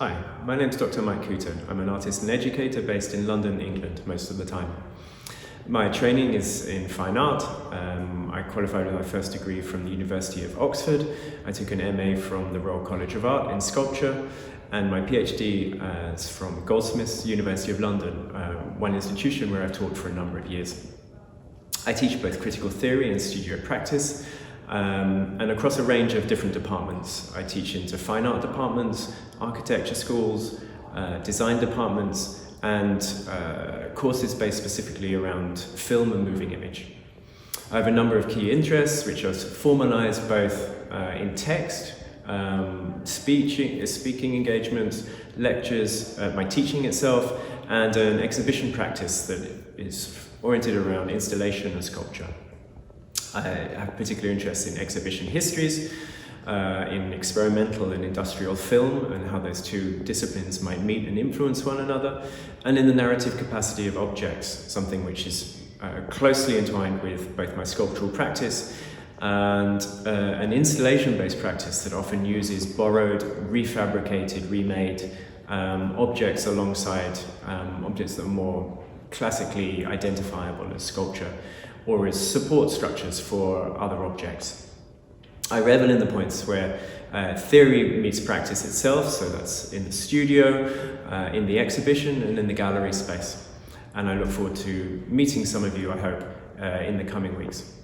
Hi, my name's Dr. Mike Cooter. I'm an artist and educator based in London, England, most of the time. My training is in fine art. I qualified with my first degree from the University of Oxford. I took an MA from the Royal College of Art in sculpture, and my PhD is from Goldsmiths, University of London, one institution where I've taught for a number of years. I teach both critical theory and studio practice, and across a range of different departments. I teach into fine art departments, architecture schools, design departments, and courses based specifically around film and moving image. I have a number of key interests which are formalized both in text, speaking engagements, lectures, my teaching itself, and an exhibition practice that is oriented around installation and sculpture. I have particular interest in exhibition histories, in experimental and industrial film and how those two disciplines might meet and influence one another, and in the narrative capacity of objects, something which is closely entwined with both my sculptural practice and an installation-based practice that often uses borrowed, refabricated, remade objects alongside objects that are more classically identifiable as sculpture or as support structures for other objects. I revel in the points where theory meets practice itself, so that's in the studio, in the exhibition, and in the gallery space. And I look forward to meeting some of you, I hope, in the coming weeks.